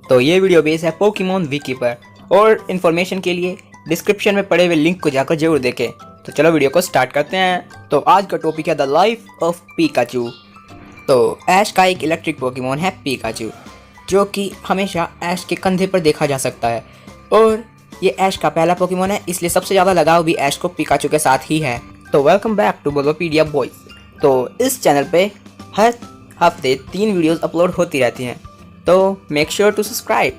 तो ये video base है पोकेमॉन विकी पर, और इन्फॉर्मेशन के लिए डिस्क्रिप्शन में पड़े हुए लिंक को जाकर जरूर देखें। तो चलो वीडियो को स्टार्ट करते हैं। तो आज का टॉपिक है द लाइफ ऑफ पिकाचू। तो ऐश का एक इलेक्ट्रिक पोकेमॉन है पिकाचू, जो कि हमेशा ऐश के कंधे पर देखा जा सकता है, और ये ऐश का पहला पोकेमॉन है, इसलिए सबसे ज़्यादा लगाव भी ऐश को पिकाचू के साथ ही है। तो वेलकम बैक टू बोलोपीडिया बॉयज। तो इस चैनल पे हर हफ्ते 3 वीडियोस अपलोड होती रहती हैं, तो मेक श्योर टू सब्सक्राइब,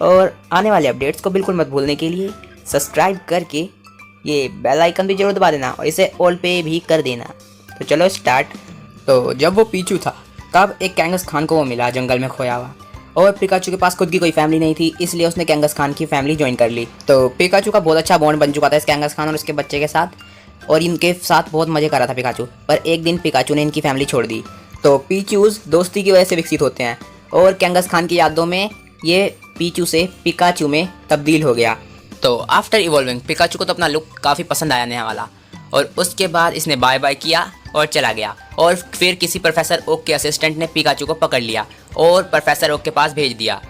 और आने वाले अपडेट्स को बिल्कुल मत भूलने के लिए सब्सक्राइब करके ये बेल आइकन भी जरूर दबा देना और इसे ऑल पे भी कर देना। तो चलो स्टार्ट। तो जब वो पीचू था तब एक कैंगस खान को वो मिला जंगल में खोया हुआ, और पिकाचू के पास खुद की कोई फैमिली नहीं थी, इसलिए उसने कैंगस खान की फैमिली ज्वाइन कर ली। तो पिकाचू का बहुत अच्छा बॉन्ड बन चुका था इस कैंगस खान और उसके बच्चे के साथ, और इनके साथ बहुत मज़े कर रहा था पिकाचू। पर एक दिन पिकाचू ने इनकी फैमिली छोड़ दी। तो पीचूज दोस्ती की वजह से विकसित होते हैं, और कैंगस खान की यादों में ये पीचू से पिकाचू में तब्दील हो गया। तो आफ्टर इवॉल्विंग पिकाचू को तो अपना लुक काफ़ी पसंद आया नया वाला, और उसके बाद इसने बाय बाय किया और चला गया। और फिर किसी प्रोफेसर ओक के असिस्टेंट ने पिकाचू को पकड़ लिया और प्रोफेसर ओक के पास भेज दिया,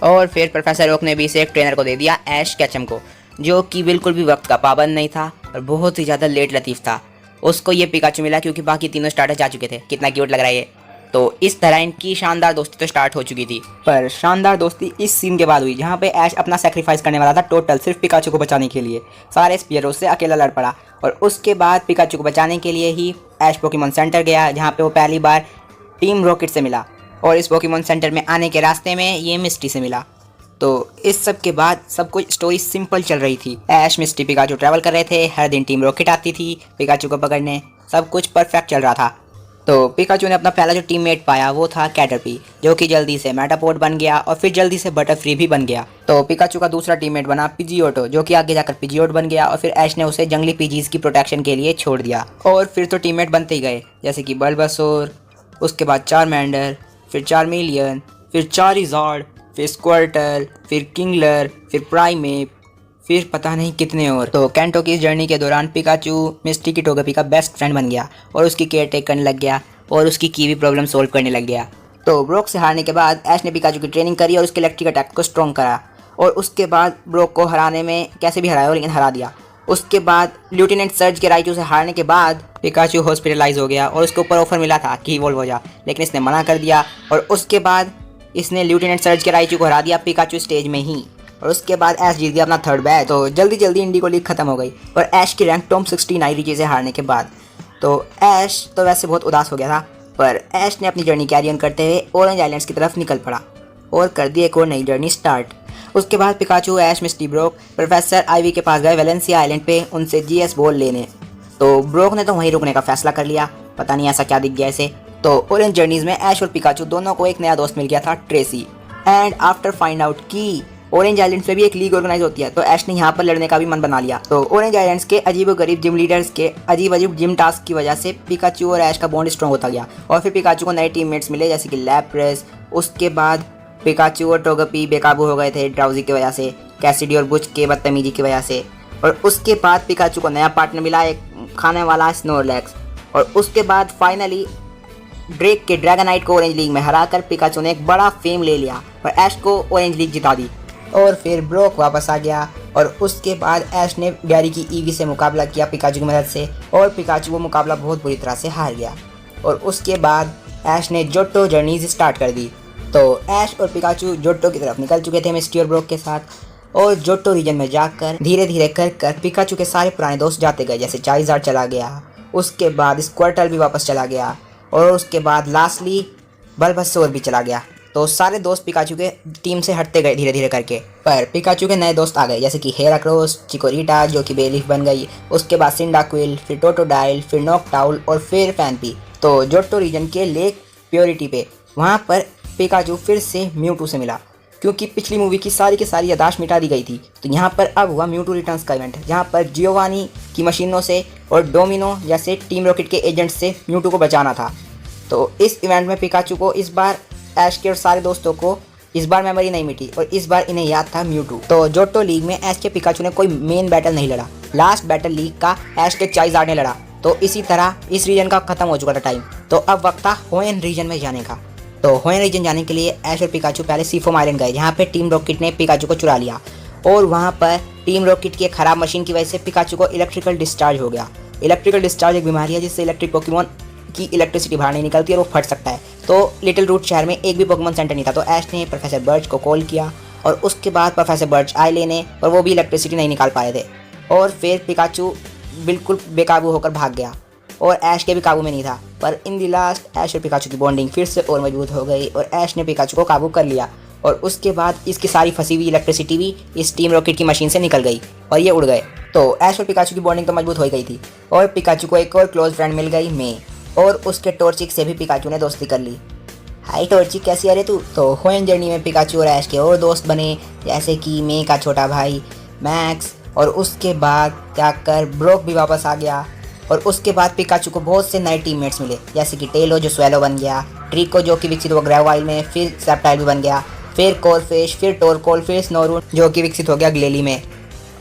और फिर प्रोफेसर ओक ने भी इसे एक ट्रेनर को दे दिया, ऐश कैचम को, जो कि बिल्कुल भी वक्त का पाबंद नहीं था और बहुत ही ज़्यादा लेट लतीफ़ था। उसको ये पिकाचू मिला क्योंकि बाकी तीनों स्टार्टर जा चुके थे। कितना क्यूट लग रहा है ये। तो इस तरह इनकी शानदार दोस्ती तो स्टार्ट हो चुकी थी, पर शानदार दोस्ती इस सीन के बाद हुई जहाँ पे ऐश अपना सेक्रीफाइस करने वाला था टोटल सिर्फ पिकाचू को बचाने के लिए। सारे स्पीयरों से अकेला लड़ पड़ा, और उसके बाद पिकाचू को बचाने के लिए ही ऐश पोकेमॉन सेंटर गया, जहाँ पे वो पहली बार टीम रॉकेट से मिला, और इस पोकेमॉन सेंटर में आने के रास्ते में ये मिस्टी से मिला। तो इस सब के बाद सब कुछ स्टोरी सिंपल चल रही थी। ऐश, मिस्टी, पिकाचू ट्रैवल कर रहे थे, हर दिन टीम रॉकेट आती थी पिकाचू को पकड़ने, सब कुछ परफेक्ट चल रहा था। तो पिकाचू ने अपना पहला जो टीममेट पाया वो था कैटरपी, जो कि जल्दी से मेटापोड बन गया और फिर जल्दी से बटरफ्री भी बन गया। तो पिकाचू का दूसरा टीममेट बना पिजियोटो, जो कि आगे जाकर पिजियोट बन गया, और फिर ऐश ने उसे जंगली पिजीज की प्रोटेक्शन के लिए छोड़ दिया। और फिर तो टीममेट बनते ही गए, जैसे कि बल्बासोर, उसके बाद चारमेंडर, फिर चारमिलियन, फिर चारिज़ार्ड, फिर स्क्वर्टल, फिर किंगलर, फिर प्राइमेप, फिर पता नहीं कितने और। तो कैंटो की इस जर्नी के दौरान पिकाचू मिस्टी की टोगेपी का बेस्ट फ्रेंड बन गया, और उसकी केयर टेक करने लग गया, और उसकी कीवी प्रॉब्लम सोल्व करने लग गया। तो ब्रोक से हारने के बाद ऐश ने पिकाचू की ट्रेनिंग करी और उसके इलेक्ट्रिक अटैक को स्ट्रॉन्ग करा, और उसके बाद ब्रोक को हराने में कैसे भी हराया, लेकिन हरा दिया। उसके बाद लेफ्टिनेंट सर्ज के राइचू से हारने के बाद पिकाचू हॉस्पिटलाइज हो गया, और उसके ऊपर ऑफर मिला था कि इवॉल्व हो जा, लेकिन इसने मना कर दिया, और उसके बाद इसने लेफ्टिनेंट सर्ज के राइचू को हरा दिया पिकाचू स्टेज में ही। और उसके बाद ऐश जीत गया अपना थर्ड बैच। तो जल्दी जल्दी इंडिगो लीग खत्म हो गई, और ऐश की रैंक टॉप 16 आई रीचे से हारने के बाद। तो ऐश तो वैसे बहुत उदास हो गया था, पर ऐश ने अपनी जर्नी कैरी ऑन करते हुए ऑरेंज आइलैंड्स की तरफ निकल पड़ा और कर दी एक और नई जर्नी स्टार्ट। उसके बाद पिकाचू, ऐश, मिस्टी, ब्रोक प्रोफेसर आईवी के पास गए वेलेंसिया आइलैंड पे उनसे जीएस बॉल लेने। तो ब्रोक ने तो वहीं रुकने का फैसला कर लिया, पता नहीं ऐसा क्या दिख गया इसे। तो ऑरेंज जर्नीज में ऐश और पिकाचू दोनों को एक नया दोस्त मिल गया था, Tracy. And after find out की ऑरेंज आइलैंड्स पे भी एक लीग ऑर्गेनाइज होती है, तो ऐश ने यहाँ पर लड़ने का भी मन बना लिया। तो ऑरेंज आइलैंड्स के अजीबोगरीब जिम लीडर्स के अजीब अजीब जिम टास्क की वजह से पिकाचू और ऐश का बॉन्ड स्ट्रॉन्ग होता गया, और फिर पिकाचू को नए टीममेट्स मिले, जैसे कि लैप्रेस। उसके बाद पिकाचू और टोगेपी बेकाबू हो गए थे ड्राउजी की वजह से, कैसिडी और बुच के बदतमीजी की वजह से। और उसके बाद पिकाचू को नया पार्टनर मिला, एक खाने वाला स्नोरलैक्स। और उसके बाद फाइनली ड्रेक के ड्रैगनाइट को ऑरेंज लीग में हराकर पिकाचू ने एक बड़ा फेम ले लिया और ऐश को ऑरेंज लीग जिता दी। और फिर ब्रोक वापस आ गया, और उसके बाद ऐश ने गैरी की ईवी से मुकाबला किया पिकाचू की मदद से, और पिकाचू वो मुकाबला बहुत बुरी तरह से हार गया। और उसके बाद ऐश ने जोटो जर्नीज स्टार्ट कर दी। तो ऐश और पिकाचू जोटो की तरफ निकल चुके थे मिस्टी और ब्रोक के साथ, और जोटो रीजन में जाकर धीरे धीरे कर पिकाचू के सारे पुराने दोस्त जाते गए, जैसे चाइज़ार्ड चला गया, उसके बाद स्क्वर्टल भी वापस चला गया, और उसके बाद लास्टली बल्बासोर भी चला गया। तो सारे दोस्त पिकाचू के टीम से हटते गए धीरे धीरे करके, पर पिकाचू के नए दोस्त आ गए, जैसे कि हेराक्रोस, चिकोरिटा जो कि बेलीफ बन गई, उसके बाद सिंडाक्विल, फिर टोटोडाइल, फिर नॉकटाउल, और फिर फैनपी। तो जोटो रीजन के लेक प्योरिटी पे वहाँ पर पिकाचू फिर से म्यूटू से मिला, क्योंकि पिछली मूवी की सारी यादाश्त मिटा दी गई थी। तो यहाँ पर अब हुआ म्यूटू रिटर्न्स का इवेंट, जहाँ पर जियोवानी की मशीनों से और डोमिनो जैसे टीम रॉकेट के एजेंट्स से म्यूटू को बचाना था। तो इस इवेंट में पिकाचू को इस बार ऐश के और सारे दोस्तों को इस बार मेमोरी नहीं मिटी, और इस बार इन्हें याद था म्यूटू। तो जोटो लीग में ऐश के पिकाचू ने कोई मेन बैटल नहीं लड़ा, लास्ट बैटल लीग का ऐश के चाइज़ार्ड ने लड़ा। तो इसी तरह इस रीजन का खत्म हो चुका था टाइम, तो अब वक्त था होएन रीजन में जाने का। तो होएन रीजन जाने के लिए ऐश और पिकाचू पहले सीफोम आइलैंड गए, जहाँ पे टीम रॉकेट ने पिकाचू को चुरा लिया और वहाँ पर टीम रॉकेट की एक खराब मशीन की वजह से पिकाचू को इलेक्ट्रिकल डिस्चार्ज हो गया। इलेक्ट्रिकल डिस्चार्ज एक बीमारी है जिससे इलेक्ट्रिक पोकेमॉन की इलेक्ट्रिसिटी बाहर नहीं निकलती और वो फट सकता है। तो लिटिल रूट शहर में एक भी पोकेमॉन सेंटर नहीं था, तो ऐश ने प्रोफेसर बर्च को कॉल किया और उसके बाद प्रोफेसर बर्च आए लेने, और वो भी इलेक्ट्रिसिटी नहीं निकाल पाए थे और फिर पिकाचू बिल्कुल बेकाबू होकर भाग गया और ऐश के भी काबू में नहीं था। पर इन दी लास्ट ऐश और पिकाचू की बॉन्डिंग फिर से और मजबूत हो गई और ऐश ने पिकाचू को काबू कर लिया और उसके बाद इसकी सारी फंसी हुई इलेक्ट्रिसिटी भी इस टीम रॉकेट की मशीन से निकल गई और ये उड़ गए। तो ऐश और पिकाचू की बॉन्डिंग तो मजबूत हो गई थी और पिकाचू को एक और क्लोज फ्रेंड मिल गई, मे, और उसके टॉर्चिक से भी पिकाचू ने दोस्ती कर ली। हाय टॉर्चिक, कैसी है रे तू? तो होएन जर्नी में पिकाचू और ऐश के और दोस्त बने, जैसे कि मे का छोटा भाई मैक्स, और उसके बाद जाकर ब्रोक भी वापस आ गया। और उसके बाद पिकाचू को बहुत से नए टीममेट्स मिले, जैसे कि टेलो जो स्वेलो बन गया, ट्रिको जो कि विकसित हुआ ग्रेवाइल में, फिर सेप्टाइल भी बन गया, फिर कोरफिश, फिर टोरकोल, फिर स्नोरून जो कि विकसित हो गया ग्लेली में।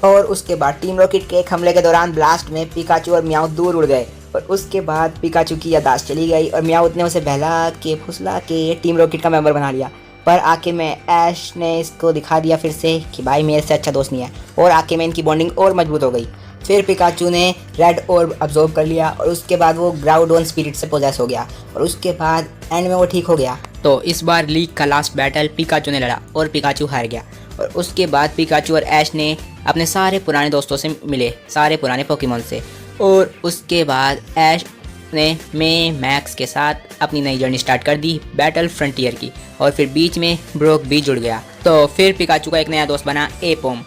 और उसके बाद टीम रॉकेट के एक हमले के दौरान ब्लास्ट में पिकाचू और म्याऊ दूर उड़ गए और उसके बाद पिकाचू की यादाश्त चली गई और म्याऊ ने उसे बहला के फुसला के टीम रॉकेट का मेंबर बना लिया। पर आखिर में ऐश ने इसको दिखा दिया फिर से कि भाई मेरे से अच्छा दोस्त नहीं है, और आखिर में इनकी बॉन्डिंग और मजबूत हो गई। फिर पिकाचू ने रेड ऑर्ब अब्जॉर्ब कर लिया और उसके बाद वो ग्राउडोन स्पिरिट से पोजेस हो गया और उसके बाद एंड में वो ठीक हो गया। तो इस बार लीग का लास्ट बैटल पिकाचू ने लड़ा और पिकाचू हार गया और उसके बाद पिकाचू और ऐश ने अपने सारे पुराने दोस्तों से मिले, सारे पुराने पोकेमॉन से, और उसके बाद ऐश ने मैक्स के साथ अपनी नई जर्नी स्टार्ट कर दी बैटल फ्रंटियर की, और फिर बीच में ब्रोक भी जुड़ गया। तो फिर पिकाचू का एक नया दोस्त बना एपोम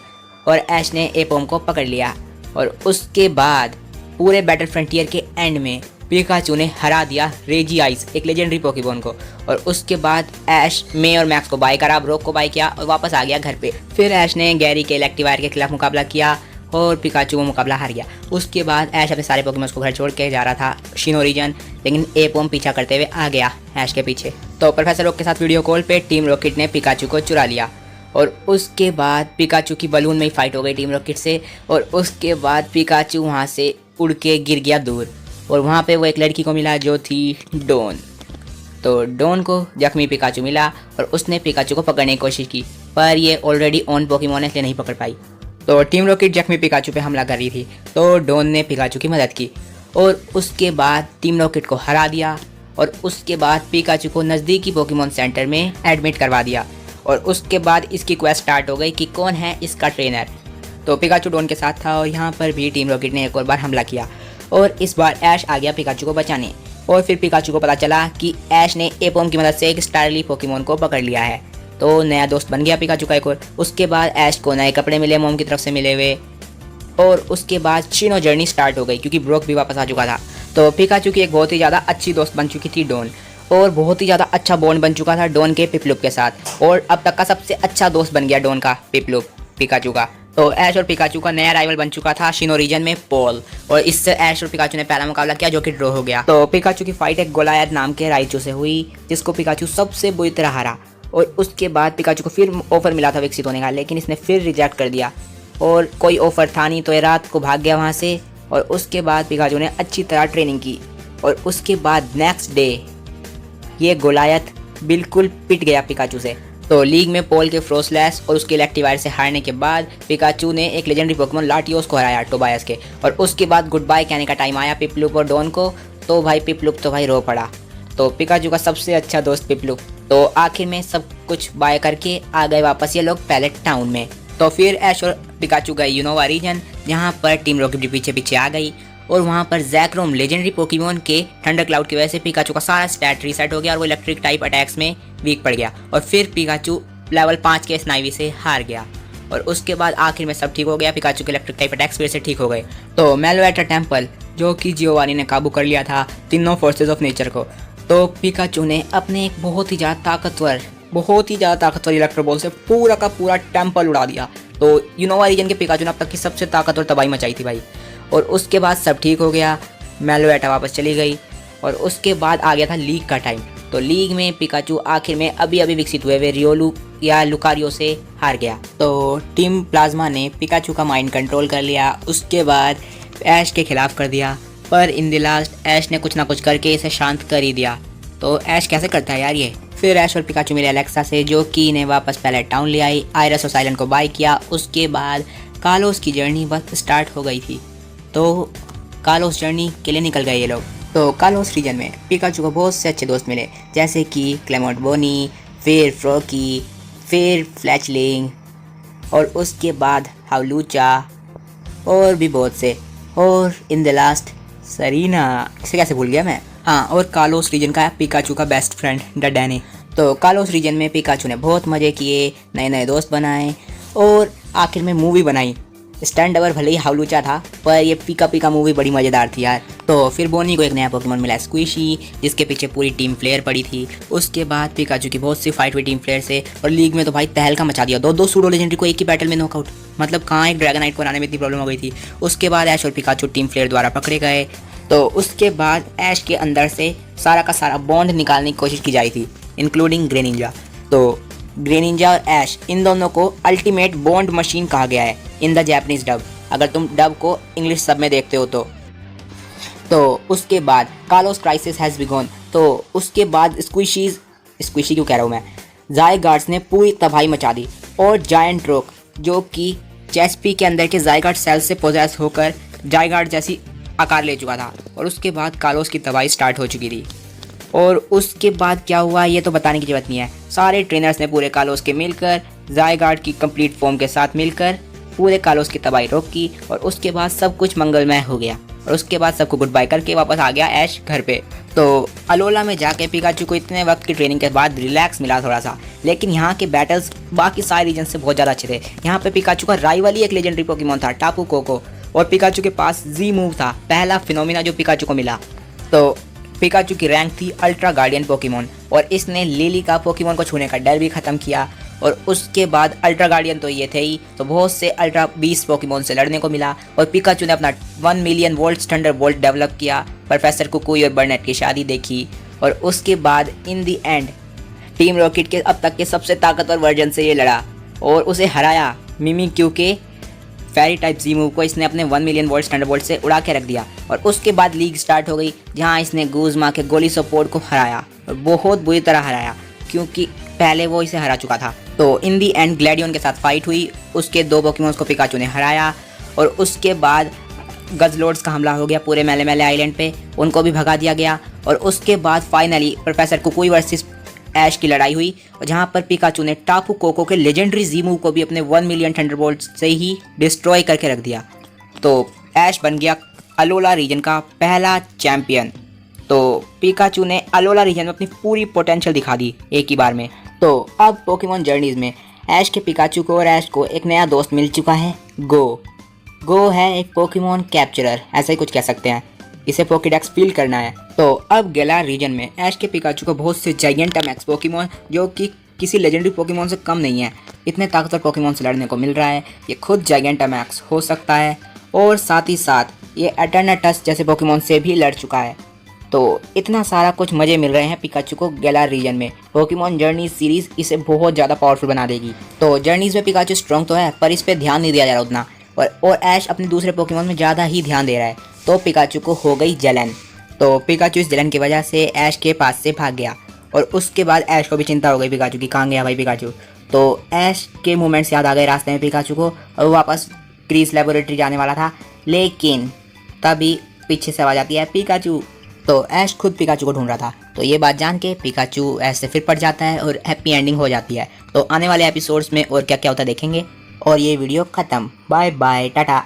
और ऐश ने एपोम को पकड़ लिया और उसके बाद पूरे बैटल फ्रंटियर के एंड में पिकाचू ने हरा दिया रेजी आइस, एक लेजेंडरी पोकेमॉन को, और उसके बाद ऐश मे और मैक्स को बाय करा, ब्रोक को बाय किया और वापस आ गया घर पे। फिर ऐश ने गैरी के इलेक्ट्रीवायर के खिलाफ मुकाबला किया और पिकाचू वो मुकाबला हार गया। उसके बाद ऐश अपने सारे पोकेमॉन्स को घर छोड़ के जा रहा था शिनो रीजन, लेकिन एपोम पीछा करते हुए आ गया ऐश के पीछे। तो प्रोफेसर ओक के साथ वीडियो कॉल पे टीम रॉकेट ने पिकाचू को चुरा लिया और उसके बाद पिकाचू की बलून में ही फाइट हो गई टीम रॉकेट से, और उसके बाद पिकाचू वहाँ से उड़ के गिर गया दूर और वहाँ पे वो एक लड़की को मिला जो थी डोन। तो डोन को जख्मी पिकाचू मिला और उसने पिकाचू को पकड़ने की कोशिश की, पर ये ऑलरेडी ऑन पोकेमॉन है इसलिए नहीं पकड़ पाई। तो टीम रॉकेट जख्मी पिकाचू पे हमला कर रही थी, तो डोन ने पिकाचू की मदद की और उसके बाद टीम रॉकेट को हरा दिया और उसके बाद पिकाचू को नज़दीकी पोकेमॉन सेंटर में एडमिट करवा दिया और उसके बाद इसकी क्वेस्ट स्टार्ट हो गई कि कौन है इसका ट्रेनर। तो पिकाचू डोन के साथ था और यहाँ पर भी टीम रॉकेट ने एक और बार हमला किया और इस बार ऐश आ गया पिकाचू को बचाने, और फिर पिकाचू को पता चला कि ऐश ने एपोम की मदद से एक स्टारली पोकेमॉन को पकड़ लिया है, तो नया दोस्त बन गया पिकाचू का एक और। उसके बाद ऐश को नए कपड़े मिले मोम की तरफ से मिले हुए, और उसके बाद शिनो जर्नी स्टार्ट हो गई क्योंकि ब्रोक भी वापस आ चुका था। तो पिकाचू की एक बहुत ही ज़्यादा अच्छी दोस्त बन चुकी थी डोन, और बहुत ही ज़्यादा अच्छा बॉन्ड बन चुका था डोन के पिपलुप के साथ, और अब तक का सबसे अच्छा दोस्त बन गया डोन का पिपलुप पिकाचू का। तो ऐश और पिकाचू का नया राइवल बन चुका था शिनो रीजन में पॉल, और इससे ऐश और पिकाचू ने पहला मुकाबला किया जो कि ड्रॉ हो गया। तो पिकाचू की फाइट एक गोलायत नाम के राइचू से हुई जिसको पिकाचू सबसे बुरी तरह हारा, और उसके बाद पिकाचू को फिर ऑफर मिला था विकसित होने का, लेकिन इसने फिर रिजेक्ट कर दिया और कोई ऑफर था नहीं, तो ये रात को भाग गया वहाँ से। और उसके बाद पिकाचू ने अच्छी तरह ट्रेनिंग की और उसके बाद नेक्स्ट डे ये गोलायत बिल्कुल पिट गया पिकाचू से। तो लीग में पॉल के फ्रोस्लैश और उसके इलेक्ट्रीवायर से हारने के बाद पिकाचू ने एक लेजेंडरी पोकेमॉन लाटियोस को हराया टोबायस के, और उसके बाद गुड बाय कहने का टाइम आया पिपलुप और डॉन को। तो भाई पिपलुप तो भाई रो पड़ा, तो पिकाचू का सबसे अच्छा दोस्त पिपलुप। तो आखिर में सब कुछ बाय करके आ गए वापस ये लोग पैलेट टाउन में। तो फिर ऐश और पिकाचू गए यूनोवा रीजन, जहाँ पर टीम रॉकेट भी पीछे पीछे आ गई, और वहाँ पर जैक्रोम लेजेंडरी पोकेमॉन के थंडर क्लाउड की वजह से पिकाचू का सारा स्टैट रीसेट हो गया और वो इलेक्ट्रिक टाइप अटैक्स में वीक पड़ गया, और फिर पिकाचू लेवल 5 के स्नाइवी से हार गया। और उसके बाद आखिर में सब ठीक हो गया, पिकाचू के इलेक्ट्रिक टाइप अटैक्स फिर से ठीक हो गए। तो मेलवेटा टेम्पल जो कि जियोवानी ने काबू कर लिया था तीनों फोर्सेज ऑफ नेचर को, तो पिकाचू ने अपने एक बहुत ही ज़्यादा ताकतवर इलेक्ट्रो बॉल से पूरा का पूरा टेम्पल उड़ा दिया। तो यूनोवा रीजन के पिकाचू ने अब तक की सबसे ताकतवर तबाही मचाई थी भाई। और उसके बाद सब ठीक हो गया, मेलवेटा वापस चली गई, और उसके बाद आ गया था लीग का टाइम। तो लीग में पिकाचू आखिर में अभी विकसित हुए वे रियोलू या लुकारियो से हार गया। तो टीम प्लाज्मा ने पिकाचू का माइंड कंट्रोल कर लिया, उसके बाद ऐश के खिलाफ कर दिया, पर इन द लास्ट ऐश ने कुछ ना कुछ करके इसे शांत कर ही दिया। तो ऐश कैसे करता है यार ये? फिर ऐश और पिकाचू मिले अलेक्सा से, जो कि इन्हें वापस पहले टाउन ले आई। आयरस और साइलेंट को बाय किया। उसके बाद कार्लोस की जर्नी बस स्टार्ट हो गई थी। तो कार्लोस जर्नी के लिए निकल गए ये लोग। तो कार्लोस रीजन में पिकाचू को बहुत से अच्छे दोस्त मिले, जैसे कि क्लेमोंट बोनी, फिर फ्रॉकी, फिर फ्लैचलिंग, और उसके बाद हाउलूचा और भी बहुत से। और इन द लास्ट सरीना, इसे कैसे भूल गया मैं। हाँ, और कार्लोस रीजन का पिकाचू का बेस्ट फ्रेंड डैनी। तो कार्लोस रीजन में पिकाचू ने बहुत मज़े किए, नए नए दोस्त बनाए और आखिर में मूवी बनाई। स्टैंड ओवर भले ही हाउलूचा था, पर ये पीका मूवी बड़ी मज़ेदार थी यार। तो फिर बोनी को एक नया पोकेमॉन मिला स्क्विशी, जिसके पीछे पूरी टीम प्लेयर पड़ी थी। उसके बाद पिकाचू की बहुत सी फाइट हुई टीम प्लेयर से, और लीग में तो भाई तहलका मचा दिया। दो सूडो लेजेंडरी को एक ही बैटल में नॉकआउट, मतलब कहाँ एक ड्रैगनाइट को बनाने में इतनी प्रॉब्लम हो गई थी। उसके बाद ऐश और पिकाचू टीम प्लेयर द्वारा पकड़े गए। तो उसके बाद ऐश के अंदर से सारा का सारा बॉन्ड निकालने की कोशिश की जाई थी, इंक्लूडिंग ग्रेनिंजा। तो ग्रेनिंजा और ऐश, इन दोनों को अल्टीमेट बॉन्ड मशीन कहा गया है इन द जापानीज डब, अगर तुम डब को इंग्लिश सब में देखते हो तो उसके बाद कार्लोस क्राइसिस हैज़ बिगॉन। तो उसके बाद स्क्विशी क्यों कह रहा हूँ मैं, ज़ायगार्ड्स ने पूरी तबाही मचा दी। और जायंट रॉक, जो कि चेस्पी के अंदर के ज़ायगार्ड सेल से पोजेस होकर जायगार्ड जैसी आकार ले चुका था। और उसके बाद कार्लोस की तबाही स्टार्ट हो चुकी थी। और उसके बाद क्या हुआ ये तो बताने की ज़रूरत नहीं है। सारे ट्रेनर्स ने पूरे कार्लोस के मिलकर ज़ायगार्ड की कंप्लीट फॉर्म के साथ मिलकर पूरे कार्लोस की तबाही रोकी। और उसके बाद सब कुछ मंगलमय हो गया। और उसके बाद सबको गुड बाय करके वापस आ गया ऐश घर पे। तो अलोला में जाके पिकाचू को इतने वक्त की ट्रेनिंग के बाद रिलैक्स मिला थोड़ा सा, लेकिन यहाँ के बैटल्स बाकी सारे रीजन से बहुत ज़्यादा अच्छे थे। यहाँ पे पिकाचू का राइवल ही एक लेजेंडरी पोकेमॉन था, टापू कोको, और पिकाचू के पास जी मूव था, पहला फिनोमिना जो पिकाचू को मिला। तो पिकाचू की रैंक थी अल्ट्रा गार्डियन पोकेमॉन, और इसने लिली का पोकेमॉन को छूने का डर भी ख़त्म किया। और उसके बाद अल्ट्रा गार्डियन तो ये थे ही, तो बहुत से अल्ट्रा 20 पोकेमॉन से लड़ने को मिला। और पिकाचू ने अपना 1 मिलियन वोल्ट थंडरबोल्ट डेवलप किया, प्रोफेसर कुकुई और बर्नेट की शादी देखी। और उसके बाद इन दी एंड टीम रॉकेट के अब तक के सबसे ताकतवर वर्जन से ये लड़ा और उसे हराया। मिमिक्यू के फेरी टाइप जी मूव को इसने अपने 1 मिलियन वोल्ट थंडरबोल्ट से उड़ा के रख दिया। और उसके बाद लीग स्टार्ट हो गई, जहां इसने गुज़मा के गोली सपोर्ट को हराया, और बहुत बुरी तरह हराया, क्योंकि पहले वो इसे हरा चुका था। तो इन दी एंड ग्लैडियन के साथ फाइट हुई, उसके 2 पोकेमॉन्स को पिकाचू ने हराया। और उसके बाद गजलोड्स का हमला हो गया पूरे मेले मेले आइलैंड पे, उनको भी भगा दिया गया। और उसके बाद फाइनली प्रोफेसर कुकुई वर्सेस ऐश की लड़ाई हुई, जहाँ पर पिकाचू ने टापू कोको के लेजेंडरी जी मूव को भी अपने 1 मिलियन थंडरबोल्ट से ही डिस्ट्रॉय करके रख दिया। तो ऐश बन गया अलोला रीजन का पहला चैम्पियन। तो पिकाचू ने अलोला रीजन में अपनी पूरी पोटेंशियल दिखा दी एक ही बार में। तो अब पोकेमॉन जर्नीज में ऐश के पिकाचू को और ऐश को एक नया दोस्त मिल चुका है, गो है एक पोकेमॉन कैप्चरर, ऐसा ही कुछ कह सकते हैं। इसे पोकेडेक्स फील करना है। तो अब गैलार रीजन में ऐश के पिकाचू को बहुत से जायंटामैक्स पोकेमॉन, जो कि किसी लेजेंडरी पोकेमॉन से कम नहीं है, इतने ताकतवर पोकेमॉन से लड़ने को मिल रहा है। ये खुद जायंटामैक्स हो सकता है, और साथ ही साथ ये एटर्नाटस जैसे पोकेमॉन से भी लड़ चुका है। तो इतना सारा कुछ मज़े मिल रहे हैं पिकाचू को गैलार रीजन में। पोकेमॉन जर्नी सीरीज़ इसे बहुत ज़्यादा पावरफुल बना देगी। तो जर्नीज़ में पिकाचू स्ट्रॉन्ग तो है, पर इस पर ध्यान नहीं दिया जा रहा उतना, और ऐश अपने दूसरे पोकेमॉन में ज़्यादा ही ध्यान दे रहा है। तो पिकाचू को हो गई जलन। तो पिकाचू इस जलन की वजह से ऐश के पास से भाग गया। और उसके बाद ऐश को भी चिंता हो गई पिकाचू की, कहाँ गया भाई पिकाचू। तो ऐश के मोमेंट्स याद आ गए रास्ते में पिकाचू को, और वो वापस क्रीज लेबोरेटरी जाने वाला था, लेकिन तभी पीछे से आवाज़ आती है पिकाचू। तो ऐश खुद पिकाचू को ढूंढ रहा था। तो ये बात जान के पिकाचू ऐश से फिर पड़ जाता है और हैप्पी एंडिंग हो जाती है। तो आने वाले एपिसोड्स में और क्या क्या होता है देखेंगे। और ये वीडियो ख़त्म। Bye bye, Tata.